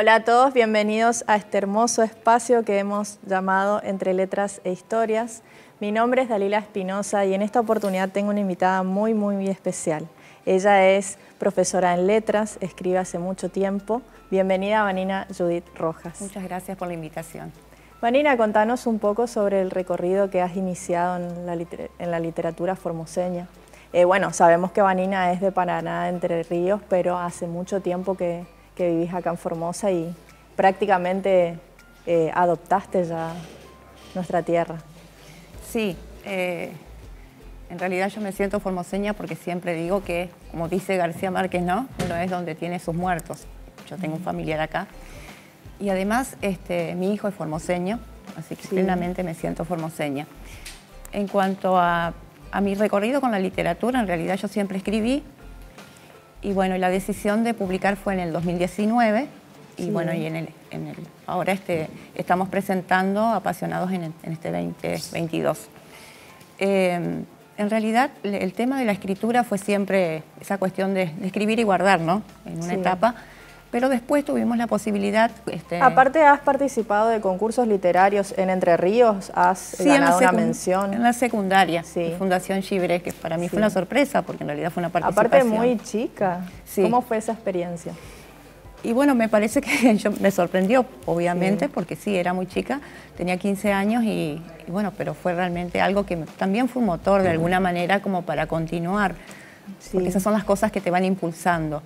Hola a todos, bienvenidos a este hermoso espacio que hemos llamado Entre Letras e Historias. Mi nombre es Dalila Espinosa y en esta oportunidad tengo una invitada muy especial. Ella es profesora en letras, escribe hace mucho tiempo. Bienvenida, Vanina Judith Rojas. Muchas gracias por la invitación. Vanina, contanos un poco sobre el recorrido que has iniciado en la literatura formoseña. Bueno, sabemos que Vanina es de Paraná, Entre Ríos, pero hace mucho tiempo que vivís acá en Formosa y prácticamente adoptaste ya nuestra tierra. Sí, en realidad yo me siento formoseña porque siempre digo que, como dice García Márquez, ¿no? Uno es donde tiene sus muertos. Yo tengo un familiar acá. Y además, mi hijo es formoseño, así que plenamente me siento formoseña. En cuanto a mi recorrido con la literatura, en realidad yo siempre escribí. Y bueno, la decisión de publicar fue en el 2019 y bueno, y ahora estamos presentando Apasionados en este 2022. En realidad, el tema de la escritura fue siempre esa cuestión de escribir y guardar, ¿no? En una etapa, pero después tuvimos la posibilidad... Aparte, has participado de concursos literarios en Entre Ríos, has ganado una mención. En la secundaria, Fundación Chibre, que para mí fue una sorpresa, porque en realidad fue una participación. Aparte, muy chica. ¿Cómo fue esa experiencia? Y bueno, me parece que me sorprendió, obviamente, porque sí, era muy chica, tenía 15 años y bueno, pero fue realmente algo que también fue un motor de alguna manera como para continuar, porque esas son las cosas que te van impulsando.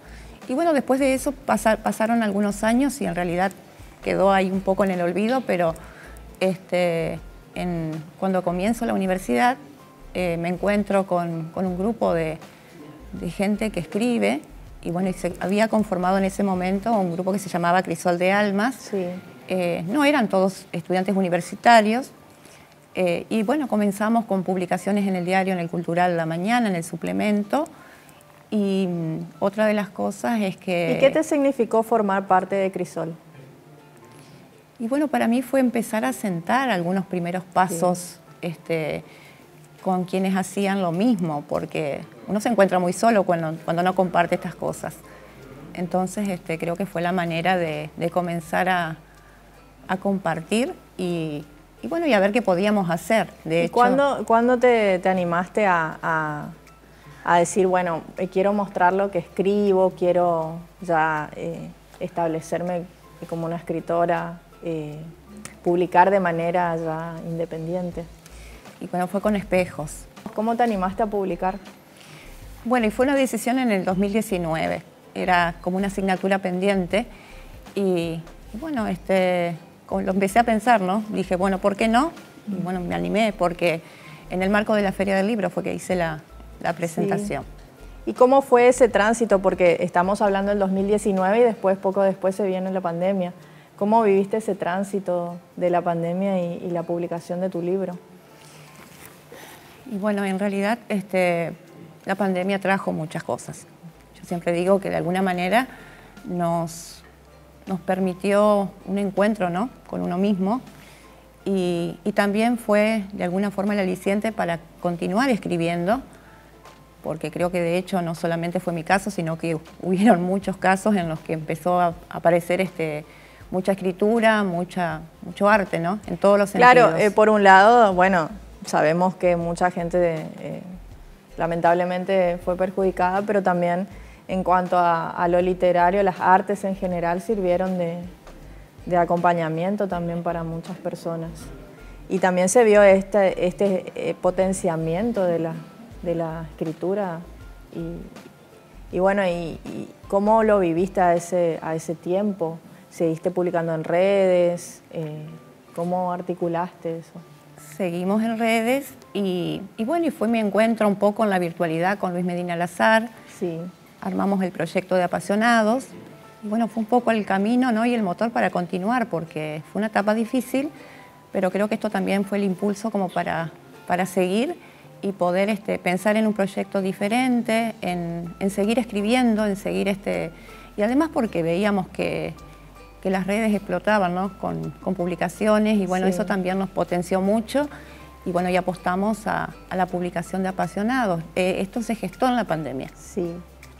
Y bueno, después de eso pasaron algunos años y en realidad quedó ahí un poco en el olvido, pero cuando comienzo la universidad me encuentro con un grupo de gente que escribe y bueno, y se había conformado en ese momento un grupo que se llamaba Crisol de Almas. No eran todos estudiantes universitarios y bueno, comenzamos con publicaciones en el diario, en el Cultural La Mañana, en el suplemento. Y otra de las cosas es que... ¿Y qué te significó formar parte de Crisol? Y bueno, para mí fue empezar a sentar algunos primeros pasos con quienes hacían lo mismo, porque uno se encuentra muy solo cuando no comparte estas cosas. Entonces creo que fue la manera de comenzar a compartir y bueno, y a ver qué podíamos hacer. De hecho, ¿Cuándo te animaste a decir, bueno, quiero mostrar lo que escribo, quiero ya establecerme como una escritora, publicar de manera ya independiente? Y bueno, fue con Espejos. ¿Cómo te animaste a publicar? Bueno, y fue una decisión en el 2019. Era como una asignatura pendiente y bueno, lo empecé a pensar, ¿no? Dije, bueno, ¿por qué no? Y bueno, me animé porque en el marco de la Feria del Libro fue que hice la presentación. ¿Y cómo fue ese tránsito? Porque estamos hablando del 2019 y después, poco después, se viene la pandemia. ¿Cómo viviste ese tránsito de la pandemia y la publicación de tu libro? Y bueno, en realidad la pandemia trajo muchas cosas. Yo siempre digo que de alguna manera nos permitió un encuentro, ¿no?, con uno mismo y también fue de alguna forma el aliciente para continuar escribiendo, porque creo que de hecho no solamente fue mi caso, sino que hubieron muchos casos en los que empezó a aparecer mucha escritura, mucho arte, ¿no?, en todos los sentidos. Claro, por un lado, bueno, sabemos que mucha gente lamentablemente fue perjudicada, pero también en cuanto a lo literario, las artes en general sirvieron de acompañamiento también para muchas personas. Y también se vio este potenciamiento de la escritura y bueno, y ¿cómo lo viviste a ese tiempo? ¿Seguiste publicando en redes? ¿Cómo articulaste eso? Seguimos en redes y bueno, y fue mi encuentro un poco en la virtualidad con Luis Medina Lazar. Armamos el proyecto de Apasionados y bueno, fue un poco el camino, ¿no?, y el motor para continuar, porque fue una etapa difícil, pero creo que esto también fue el impulso como para seguir y poder pensar en un proyecto diferente, en seguir escribiendo, en seguir y además porque veíamos que las redes explotaban, ¿no?, con publicaciones y bueno, eso también nos potenció mucho y bueno, y apostamos a la publicación de Apasionados. Esto se gestó en la pandemia.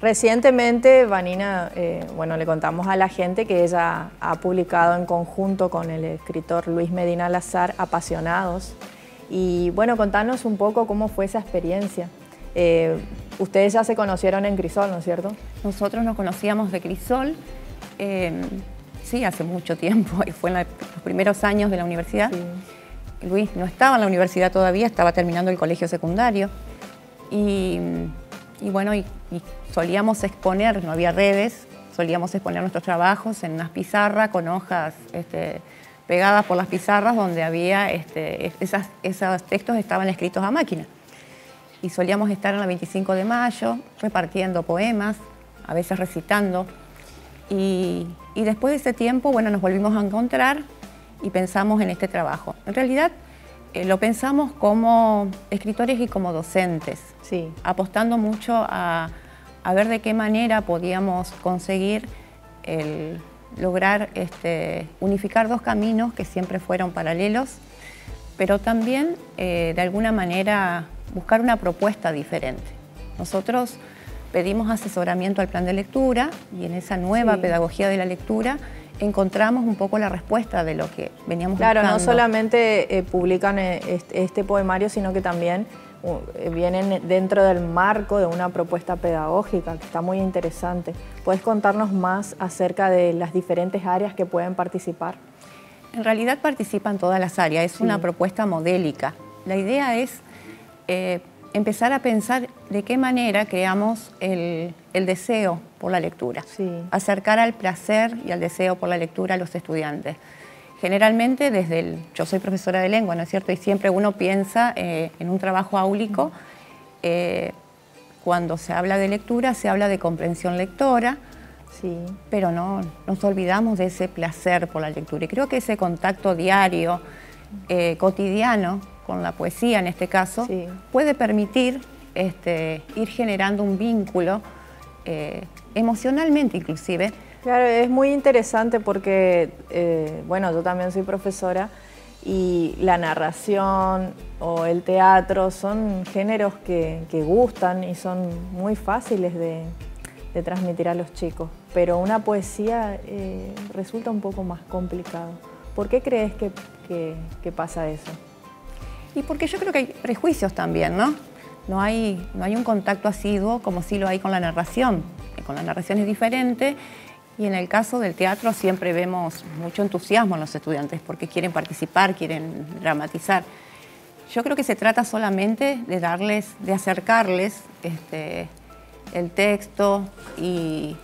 Recientemente, Vanina, bueno, le contamos a la gente que ella ha publicado en conjunto con el escritor Luis Medina Lazar, Apasionados. Y bueno, contanos un poco cómo fue esa experiencia. Ustedes ya se conocieron en Crisol, ¿no es cierto? Nosotros nos conocíamos de Crisol, sí, hace mucho tiempo, fue en los primeros años de la universidad. Sí. Luis no estaba en la universidad todavía, estaba terminando el colegio secundario. Y bueno, y solíamos exponer, no había redes, solíamos exponer nuestros trabajos en unas pizarras con hojas pegadas por las pizarras donde había, esos textos estaban escritos a máquina. Y solíamos estar en la 25 de mayo repartiendo poemas, a veces recitando. Y después de ese tiempo, bueno, nos volvimos a encontrar y pensamos en este trabajo. En realidad, lo pensamos como escritores y como docentes, sí, apostando mucho a ver de qué manera podíamos conseguir lograr unificar dos caminos que siempre fueron paralelos, pero también de alguna manera buscar una propuesta diferente. Nosotros pedimos asesoramiento al plan de lectura y en esa nueva pedagogía de la lectura encontramos un poco la respuesta de lo que veníamos buscando. Claro, no solamente publican este poemario, sino que también vienen dentro del marco de una propuesta pedagógica que está muy interesante. ¿Puedes contarnos más acerca de las diferentes áreas que pueden participar? En realidad participan todas las áreas, es una propuesta modélica. La idea es empezar a pensar de qué manera creamos el deseo por la lectura, acercar al placer y al deseo por la lectura a los estudiantes. Generalmente yo soy profesora de lengua, ¿no es cierto? Y siempre uno piensa en un trabajo áulico, cuando se habla de lectura se habla de comprensión lectora, pero no nos olvidamos de ese placer por la lectura. Y creo que ese contacto diario, cotidiano, con la poesía en este caso, puede permitir ir generando un vínculo, emocionalmente inclusive. Claro, es muy interesante porque, bueno, yo también soy profesora y la narración o el teatro son géneros que gustan y son muy fáciles de transmitir a los chicos, pero una poesía resulta un poco más complicado. ¿Por qué crees que pasa eso? Y porque yo creo que hay prejuicios también, ¿no? No hay un contacto asiduo como sí lo hay con la narración. Con la narración es diferente y en el caso del teatro siempre vemos mucho entusiasmo en los estudiantes porque quieren participar, quieren dramatizar. Yo creo que se trata solamente de acercarles el texto y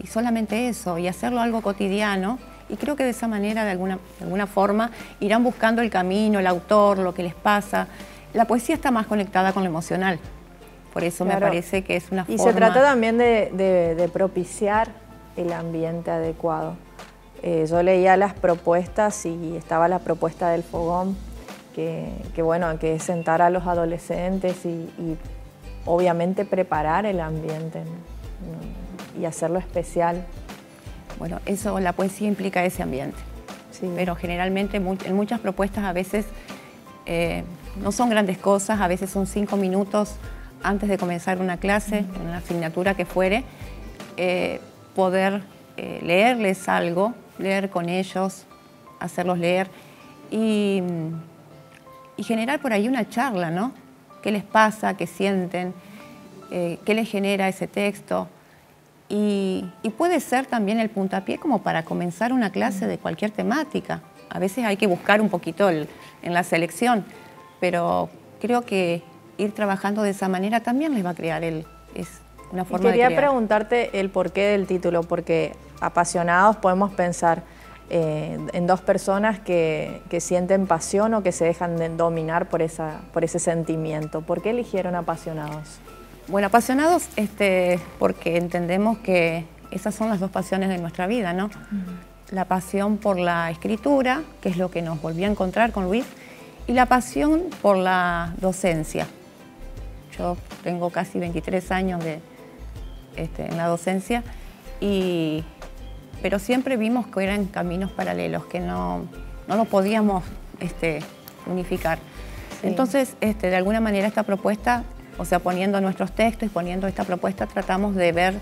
solamente eso, y hacerlo algo cotidiano. Y creo que de esa manera, de alguna forma, irán buscando el camino, el autor, lo que les pasa. La poesía está más conectada con lo emocional. Por eso me parece que es una forma... Y se trata también de propiciar el ambiente adecuado. Yo leía las propuestas y estaba la propuesta del fogón, que es sentar a los adolescentes y obviamente preparar el ambiente, ¿no? Y hacerlo especial. Bueno, la poesía implica ese ambiente, pero generalmente en muchas propuestas a veces no son grandes cosas, a veces son 5 minutos antes de comenzar una clase, en una asignatura que fuere, poder leerles algo, leer con ellos, hacerlos leer y generar por ahí una charla, ¿no? ¿Qué les pasa? ¿Qué sienten? ¿Qué les genera ese texto? Y puede ser también el puntapié como para comenzar una clase de cualquier temática. A veces hay que buscar un poquito en la selección, pero creo que ir trabajando de esa manera también les va a crear es una forma de crear. Quería preguntarte el porqué del título, porque apasionados podemos pensar en dos personas que sienten pasión o que se dejan dominar por ese sentimiento. ¿Por qué eligieron apasionados? Bueno, apasionados porque entendemos que esas son las dos pasiones de nuestra vida, ¿no? La pasión por la escritura, que es lo que nos volvió a encontrar con Luis, y la pasión por la docencia. Yo tengo casi 23 años en la docencia, pero siempre vimos que eran caminos paralelos, que no los podíamos unificar. Sí. Entonces, de alguna manera esta propuesta O sea, poniendo nuestros textos y poniendo esta propuesta, tratamos de ver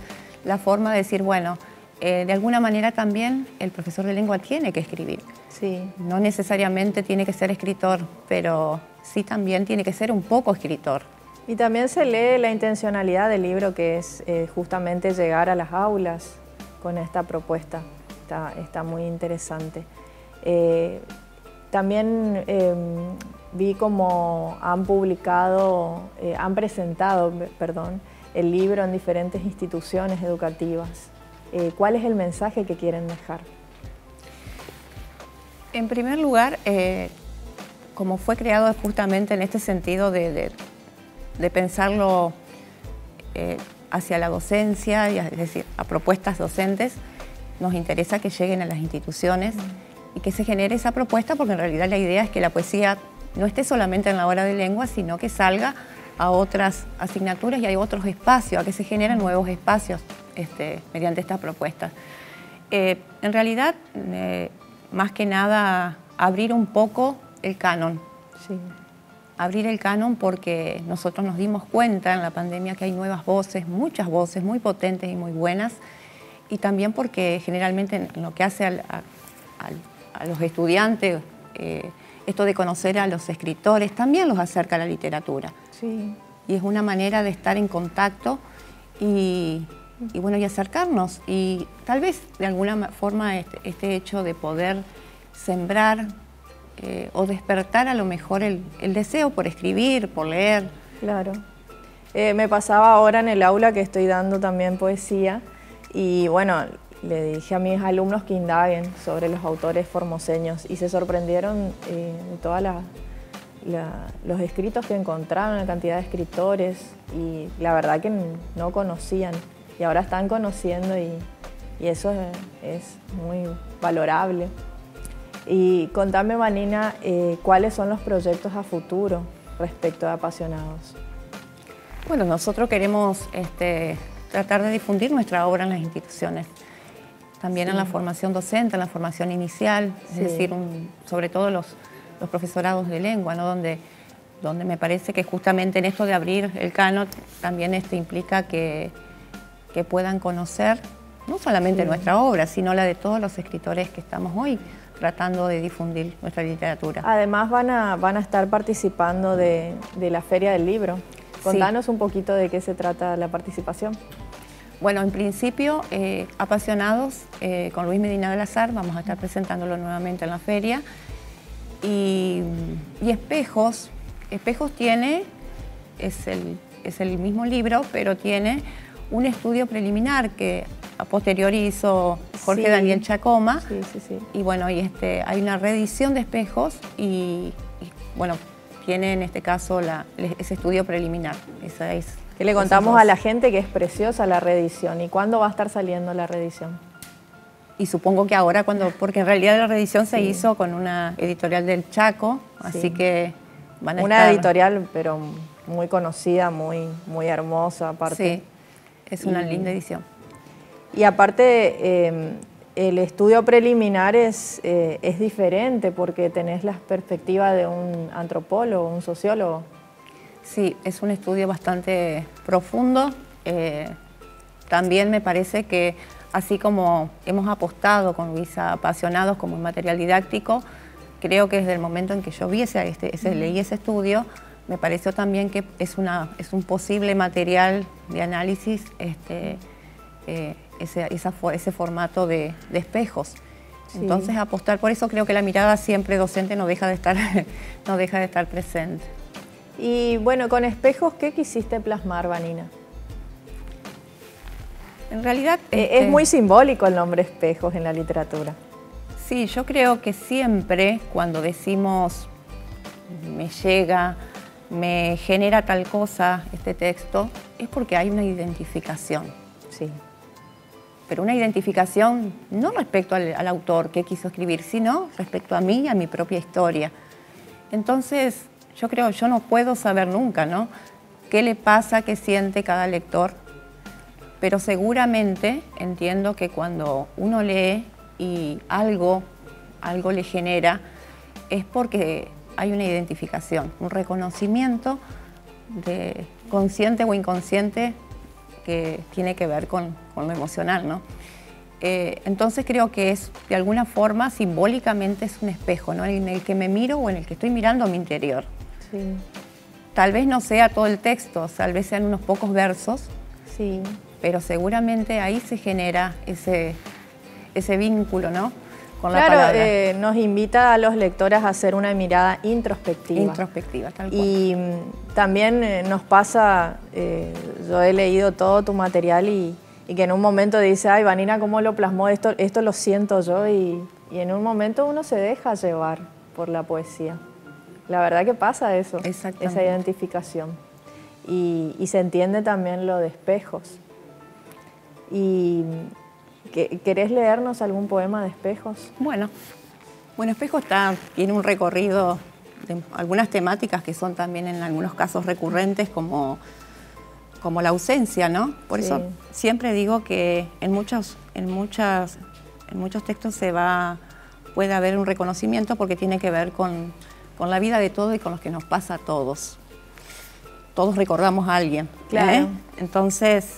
la forma de decir, bueno, de alguna manera también el profesor de lengua tiene que escribir. Sí. No necesariamente tiene que ser escritor, pero sí también tiene que ser un poco escritor. Y también se lee la intencionalidad del libro, que es justamente llegar a las aulas con esta propuesta. Está muy interesante. También vi como han presentado el libro en diferentes instituciones educativas. ¿Cuál es el mensaje que quieren dejar? En primer lugar, como fue creado justamente en este sentido de pensarlo hacia la docencia, es decir, a propuestas docentes, nos interesa que lleguen a las instituciones y que se genere esa propuesta, porque en realidad la idea es que la poesía no esté solamente en la hora de lengua, sino que salga a otras asignaturas y hay otros espacios, a que se generen nuevos espacios mediante estas propuestas. En realidad, más que nada, abrir un poco el canon. Sí. Abrir el canon porque nosotros nos dimos cuenta en la pandemia que hay nuevas voces, muchas voces muy potentes y muy buenas, y también porque generalmente en lo que hace a los estudiantes, esto de conocer a los escritores también los acerca a la literatura. Sí. Y es una manera de estar en contacto y bueno, y acercarnos. Y tal vez de alguna forma este hecho de poder sembrar o despertar a lo mejor el deseo por escribir, por leer. Claro. Me pasaba ahora en el aula que estoy dando también poesía y bueno, le dije a mis alumnos que indaguen sobre los autores formoseños y se sorprendieron de todos los escritos que encontraron, la cantidad de escritores y la verdad que no conocían y ahora están conociendo y eso es muy valorable. Y contame, Vanina, ¿cuáles son los proyectos a futuro respecto de Apasionados? Bueno, nosotros queremos tratar de difundir nuestra obra en las instituciones, también en la formación docente, en la formación inicial, es decir, sobre todo los profesorados de lengua, ¿no? donde me parece que justamente en esto de abrir el canon también implica que puedan conocer no solamente nuestra obra, sino la de todos los escritores que estamos hoy tratando de difundir nuestra literatura. Además van a estar participando de la Feria del Libro. Contanos un poquito de qué se trata la participación. Bueno, en principio, Apasionados, con Luis Medina del Azar, vamos a estar presentándolo nuevamente en la feria. Y Espejos tiene, es el mismo libro, pero tiene un estudio preliminar que a posteriori hizo Jorge Daniel Chacoma. Sí. Y bueno, hay una reedición de Espejos y bueno, tiene en este caso ese estudio preliminar. Esa es. Que le contamos a la gente que es preciosa la reedición. ¿Y cuándo va a estar saliendo la reedición? Y supongo que ahora, porque en realidad la reedición se hizo con una editorial del Chaco, así que van a estar... Una editorial, pero muy conocida, muy hermosa, aparte. Sí, es una linda edición. Y aparte, el estudio preliminar es diferente porque tenés la perspectiva de un antropólogo, un sociólogo. Sí, es un estudio bastante profundo. También me parece que, así como hemos apostado con Luis a Apasionados como un material didáctico, creo que desde el momento en que yo leí ese estudio, me pareció también que es un posible material de análisis ese formato de espejos. Sí. Entonces, apostar por eso, creo que la mirada siempre docente no deja de estar presente. Y bueno, con Espejos, ¿qué quisiste plasmar, Vanina? En realidad... es muy simbólico el nombre Espejos en la literatura. Sí, yo creo que siempre cuando decimos me llega, me genera tal cosa este texto, es porque hay una identificación. Sí. Pero una identificación no respecto al autor que quiso escribir, sino respecto a mí y a mi propia historia. Entonces, yo no puedo saber nunca, ¿no?, qué le pasa, qué siente cada lector, pero seguramente entiendo que cuando uno lee y algo le genera, es porque hay una identificación, un reconocimiento de consciente o inconsciente que tiene que ver con lo emocional, ¿no? Entonces creo que es, de alguna forma, simbólicamente es un espejo, ¿no? En el que me miro o en el que estoy mirando a mi interior. Sí. Tal vez no sea todo el texto, tal vez sean unos pocos versos, Sí. pero seguramente ahí se genera ese vínculo, ¿no? Con la Claro, palabra. nos invita a los lectores a hacer una mirada introspectiva. Introspectiva, tal cual. Y también nos pasa, yo he leído todo tu material y que en un momento dice, ay, Vanina, ¿cómo lo plasmó? Esto lo siento yo y en un momento uno se deja llevar por la poesía. La verdad que pasa eso, esa identificación. Y se entiende también lo de espejos. Y ¿querés leernos algún poema de Espejos? Bueno, Espejos tiene un recorrido de algunas temáticas que son también en algunos casos recurrentes, como la ausencia, ¿no? Por eso siempre digo que en muchos textos puede haber un reconocimiento, porque tiene que ver con la vida de todos y con lo que nos pasa a todos. Todos recordamos a alguien. Claro. Entonces,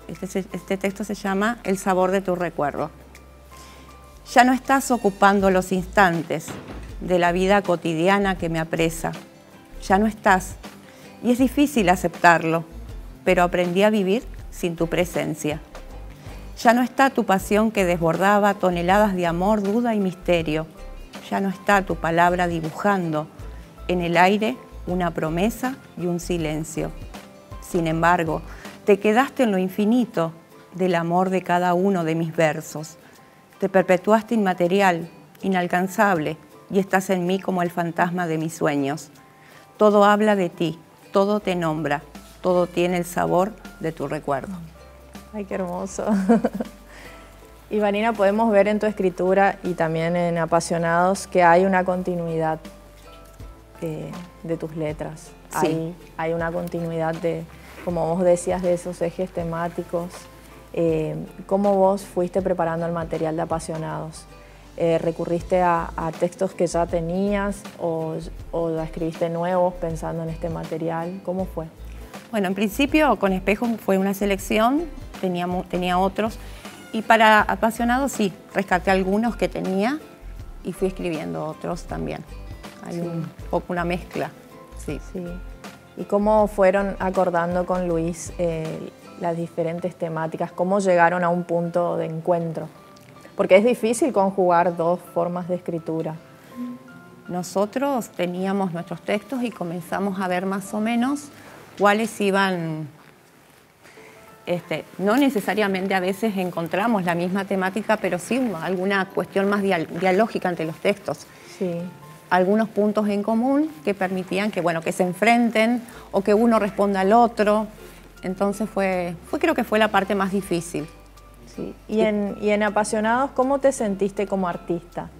este texto se llama El sabor de tu recuerdo. Ya no estás ocupando los instantes de la vida cotidiana que me apresa. Ya no estás. Y es difícil aceptarlo, pero aprendí a vivir sin tu presencia. Ya no está tu pasión que desbordaba toneladas de amor, duda y misterio. Ya no está tu palabra dibujando en el aire una promesa y un silencio. Sin embargo, te quedaste en lo infinito del amor de cada uno de mis versos. Te perpetuaste inmaterial, inalcanzable, y estás en mí como el fantasma de mis sueños. Todo habla de ti, todo te nombra, todo tiene el sabor de tu recuerdo. Ay, qué hermoso. Y Vanina, podemos ver en tu escritura y también en Apasionados que hay una continuidad de tus letras. Sí. Hay una continuidad de, como vos decías, de esos ejes temáticos. ¿Cómo vos fuiste preparando el material de Apasionados? ¿Recurriste a textos que ya tenías o escribiste nuevos pensando en este material? ¿Cómo fue? Bueno, en principio con Espejos fue una selección, tenía otros, y para Apasionados sí, rescaté algunos que tenía y fui escribiendo otros también. Hay un poco una mezcla, sí. ¿Y cómo fueron acordando con Luis las diferentes temáticas? ¿Cómo llegaron a un punto de encuentro? Porque es difícil conjugar dos formas de escritura. Nosotros teníamos nuestros textos y comenzamos a ver más o menos cuáles iban. No necesariamente a veces encontramos la misma temática, pero sí alguna cuestión más dialógica entre los textos. Sí. Algunos puntos en común que permitían que se enfrenten o que uno responda al otro. Entonces creo que fue la parte más difícil. Sí. Y en Apasionados, ¿cómo te sentiste como artista?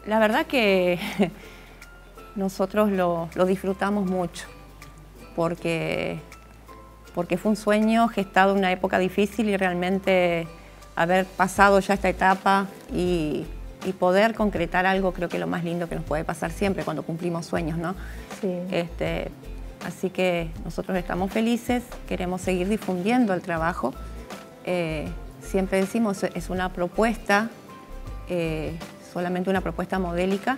La verdad que nosotros lo disfrutamos mucho, porque fue un sueño gestado en una época difícil, y realmente haber pasado ya esta etapa y poder concretar algo, creo que es lo más lindo que nos puede pasar siempre cuando cumplimos sueños, ¿no? Sí. Así que nosotros estamos felices, queremos seguir difundiendo el trabajo. Siempre decimos, es una propuesta, solamente una propuesta modélica,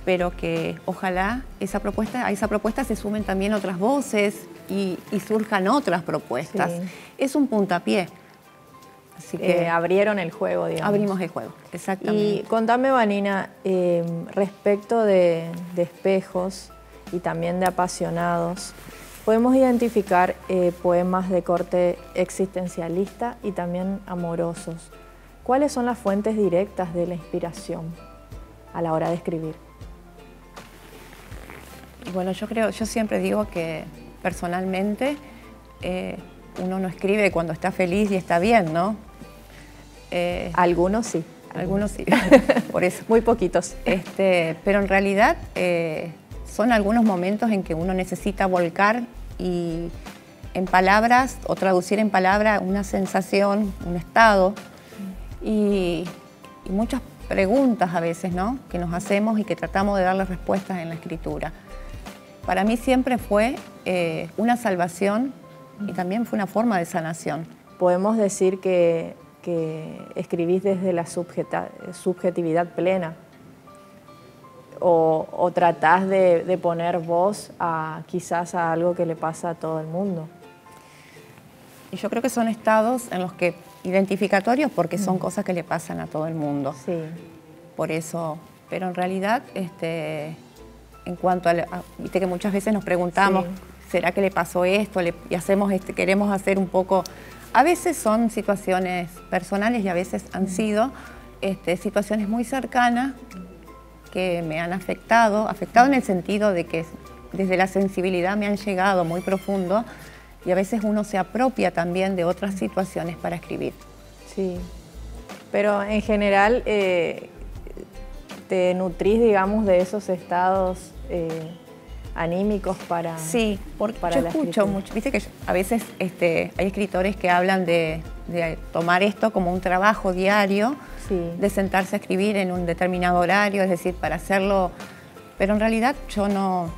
pero que ojalá a esa propuesta se sumen también otras voces y surjan otras propuestas. Sí. Es un puntapié. Así que abrieron el juego, digamos. Abrimos el juego, exactamente. Y contame, Vanina, respecto de Espejos y también de Apasionados, podemos identificar poemas de corte existencialista y también amorosos. ¿Cuáles son las fuentes directas de la inspiración a la hora de escribir? Bueno, yo siempre digo que personalmente uno no escribe cuando está feliz y está bien, ¿no? Algunos sí. Algunos sí, por eso. Muy poquitos. Pero en realidad son algunos momentos en que uno necesita volcar y en palabras o traducir en palabras una sensación, un estado. Y muchos preguntas a veces, ¿no?, que nos hacemos y que tratamos de darle respuestas en la escritura. Para mí siempre fue una salvación y también fue una forma de sanación. Podemos decir que escribís desde la subjetividad plena o tratás de poner voz quizás a algo que le pasa a todo el mundo. Y yo creo que son estados en los que identificatorios porque son cosas que le pasan a todo el mundo. Sí. Por eso, pero en realidad, en cuanto a viste que muchas veces nos preguntamos, sí, ¿será que le pasó esto? Y hacemos queremos hacer un poco. A veces son situaciones personales y a veces han sido situaciones muy cercanas que me han afectado en el sentido de que desde la sensibilidad me han llegado muy profundo. Y a veces uno se apropia también de otras situaciones para escribir. Sí, pero en general te nutrís, digamos, de esos estados anímicos para. Sí, porque yo escucho mucho, viste que a veces hay escritores que hablan de tomar esto como un trabajo diario, sí, de sentarse a escribir en un determinado horario, es decir, para hacerlo. Pero en realidad yo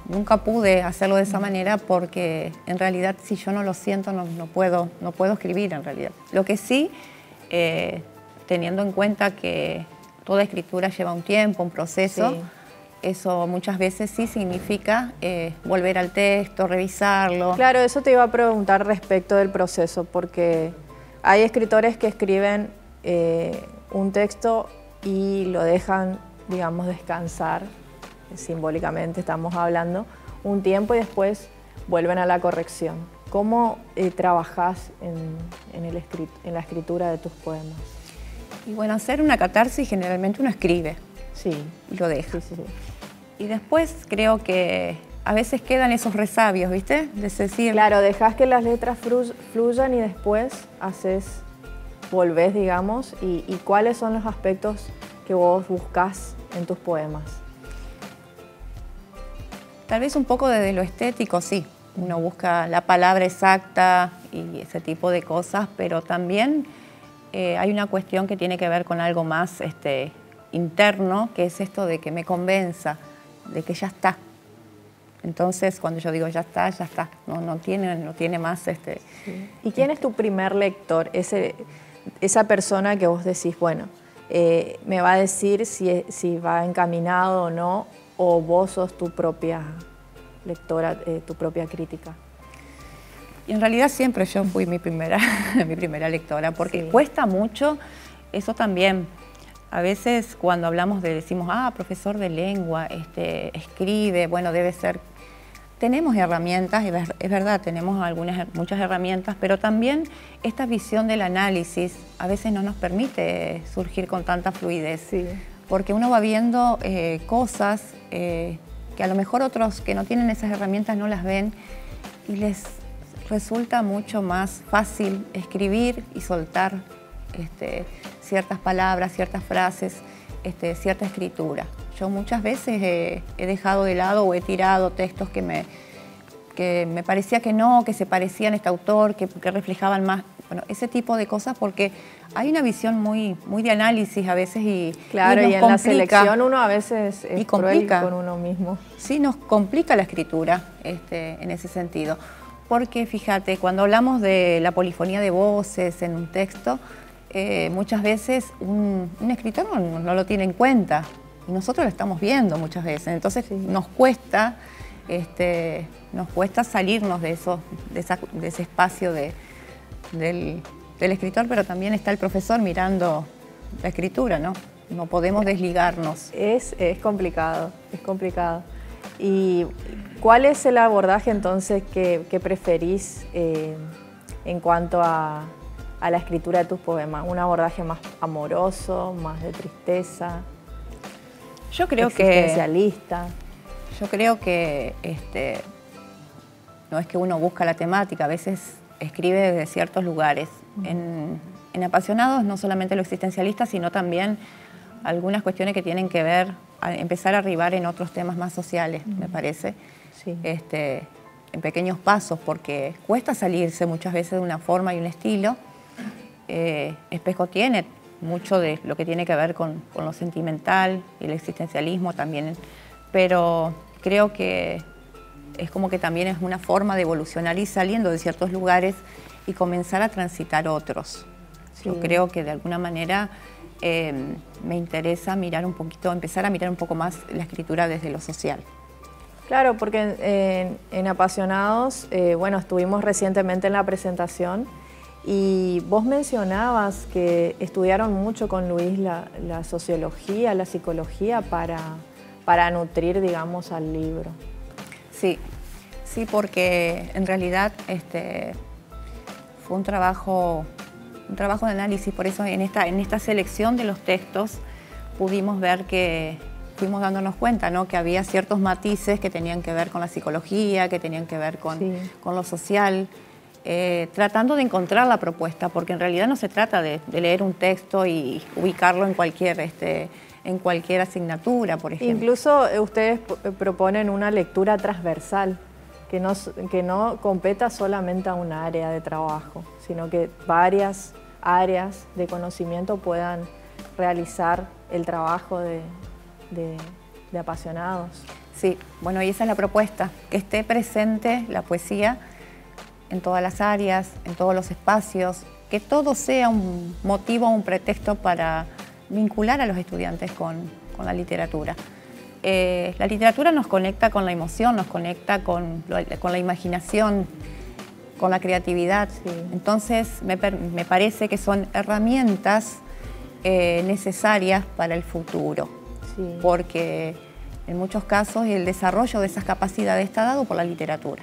nunca pude hacerlo de esa manera porque en realidad si yo no lo siento no puedo escribir en realidad. Lo que sí, teniendo en cuenta que toda escritura lleva un tiempo, un proceso, sí, eso muchas veces sí significa volver al texto, revisarlo. Claro, eso te iba a preguntar respecto del proceso, porque hay escritores que escriben un texto y lo dejan, digamos, descansar, simbólicamente estamos hablando, un tiempo y después vuelven a la corrección. ¿Cómo trabajás en la escritura de tus poemas? Y bueno, hacer una catarsis generalmente uno escribe, sí, y lo deja. Sí. Y después creo que a veces quedan esos resabios, ¿viste? De decir. Claro, dejás que las letras fluyan y después volvés, digamos, y ¿cuáles son los aspectos que vos buscás en tus poemas? Tal vez un poco desde lo estético, sí. Uno busca la palabra exacta y ese tipo de cosas, pero también hay una cuestión que tiene que ver con algo más interno, que es esto de que me convenza, de que ya está. Entonces, cuando yo digo ya está, no tiene más. Sí. ¿Y quién es tu primer lector? Esa persona que vos decís, bueno, me va a decir si va encaminado o no, o vos sos tu propia lectora, tu propia crítica. Y en realidad siempre yo fui mi primera lectora, porque sí, cuesta mucho eso también. A veces cuando hablamos decimos, profesor de lengua, escribe, bueno, debe ser. Tenemos herramientas, es verdad, tenemos muchas herramientas, pero también esta visión del análisis a veces no nos permite surgir con tanta fluidez. Sí. Porque uno va viendo cosas que a lo mejor otros que no tienen esas herramientas no las ven y les resulta mucho más fácil escribir y soltar ciertas palabras, ciertas frases, cierta escritura. Yo muchas veces he dejado de lado o he tirado textos que me parecía que se parecían a este autor, que reflejaban más. Bueno, ese tipo de cosas porque hay una visión muy de análisis a veces y claro, y en complica. La selección uno a veces es cruel con uno mismo. Sí, nos complica la escritura en ese sentido. Porque fíjate, cuando hablamos de la polifonía de voces en un texto, muchas veces un escritor no lo tiene en cuenta y nosotros lo estamos viendo muchas veces. Entonces sí, nos cuesta salirnos de ese espacio del escritor, pero también está el profesor mirando la escritura, ¿no? No podemos desligarnos. Es complicado, es complicado. ¿Y cuál es el abordaje entonces que preferís en cuanto a la escritura de tus poemas? ¿Un abordaje más amoroso, más de tristeza? Yo creo existencialista. Yo creo que no es que uno busca la temática, a veces escribe desde ciertos lugares. En Apasionados no solamente lo existencialista, sino también algunas cuestiones que tienen que ver, empezar a arribar en otros temas más sociales, me parece. Sí. En pequeños pasos, porque cuesta salirse muchas veces de una forma y un estilo. Espejo tiene mucho de lo que tiene que ver con lo sentimental y el existencialismo también, pero creo que es como que también es una forma de evolucionar y saliendo de ciertos lugares y comenzar a transitar otros. Sí. Yo creo que de alguna manera me interesa mirar un poquito, empezar a mirar un poco más la escritura desde lo social. Claro, porque en Apasionados, bueno, estuvimos recientemente en la presentación y vos mencionabas que estudiaron mucho con Luis la sociología, la psicología para nutrir, digamos, al libro. Sí, sí, porque en realidad fue un trabajo de análisis, por eso en esta selección de los textos pudimos ver que fuimos dándonos cuenta, ¿no?, que había ciertos matices que tenían que ver con la psicología, que tenían que ver con lo social, tratando de encontrar la propuesta, porque en realidad no se trata de leer un texto y ubicarlo en cualquier asignatura, por ejemplo. Incluso ustedes proponen una lectura transversal, que no competa solamente a un área de trabajo, sino que varias áreas de conocimiento puedan realizar el trabajo de Apasionados. Sí, bueno, y esa es la propuesta, que esté presente la poesía en todas las áreas, en todos los espacios, que todo sea un motivo, un pretexto para vincular a los estudiantes con la literatura. La literatura nos conecta con la emoción, nos conecta con la imaginación, con la creatividad. Sí. Entonces, me parece que son herramientas necesarias para el futuro. Sí. Porque en muchos casos el desarrollo de esas capacidades está dado por la literatura.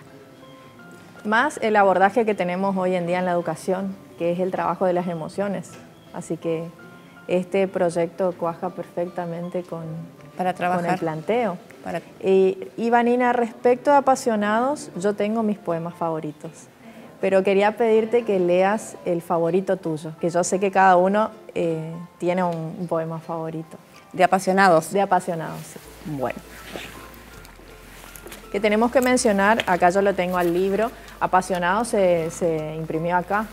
Más el abordaje que tenemos hoy en día en la educación, que es el trabajo de las emociones. Así que este proyecto cuaja perfectamente con el planteo. Y Vanina, respecto a Apasionados, yo tengo mis poemas favoritos, pero quería pedirte que leas el favorito tuyo, que yo sé que cada uno tiene un poema favorito. ¿De Apasionados? De Apasionados, sí. Bueno. Que tenemos que mencionar, acá yo lo tengo al libro, Apasionados se imprimió acá.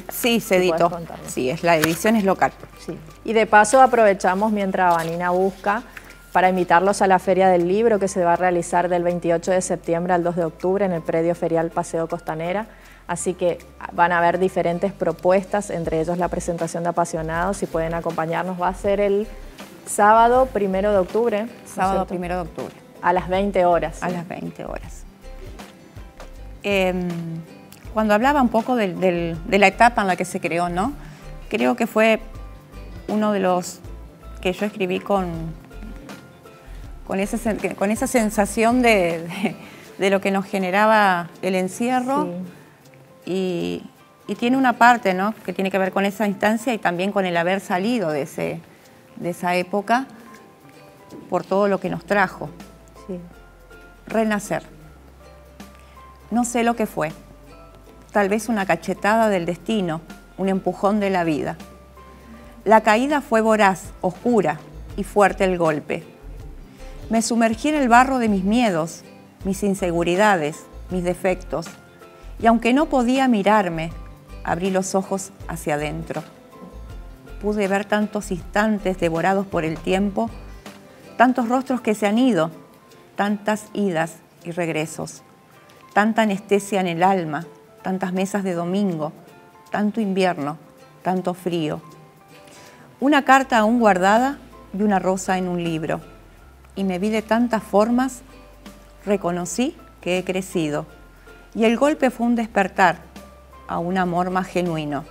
Sí, se editó. Sí, la edición es local. Sí. Y de paso aprovechamos mientras Vanina busca para invitarlos a la Feria del Libro que se va a realizar del 28 de septiembre al 2 de octubre en el predio ferial Paseo Costanera. Así que van a haber diferentes propuestas, entre ellos la presentación de Apasionados. Si pueden acompañarnos, va a ser el sábado 1 de octubre. Sábado 1 de octubre. A las 20 horas. A las 20 horas. Cuando hablaba un poco de la etapa en la que se creó, ¿no?, creo que fue uno de los que yo escribí con esa sensación de lo que nos generaba el encierro. Sí. Y tiene una parte, ¿no?, que tiene que ver con esa instancia y también con el haber salido de esa época por todo lo que nos trajo. Sí. Renacer. No sé lo que fue. Tal vez una cachetada del destino, un empujón de la vida. La caída fue voraz, oscura y fuerte el golpe. Me sumergí en el barro de mis miedos, mis inseguridades, mis defectos. Y aunque no podía mirarme, abrí los ojos hacia adentro. Pude ver tantos instantes devorados por el tiempo, tantos rostros que se han ido, tantas idas y regresos, tanta anestesia en el alma, tantas mesas de domingo, tanto invierno, tanto frío. Una carta aún guardada y una rosa en un libro. Y me vi de tantas formas, reconocí que he crecido. Y el golpe fue un despertar a un amor más genuino.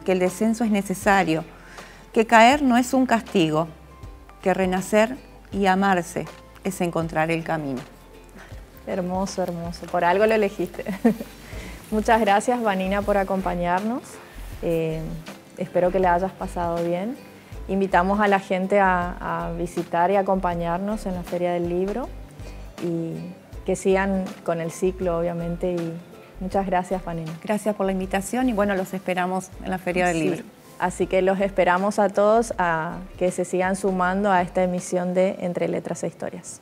Que el descenso es necesario, que caer no es un castigo, que renacer y amarse es encontrar el camino. Hermoso, hermoso. Por algo lo elegiste. Muchas gracias, Vanina, por acompañarnos. Espero que le hayas pasado bien. Invitamos a la gente a visitar y acompañarnos en la Feria del Libro y que sigan con el ciclo, obviamente. Y muchas gracias, Vanina. Gracias por la invitación y bueno, los esperamos en la Feria del Libro. Así que los esperamos a todos a que se sigan sumando a esta emisión de Entre Letras e Historias.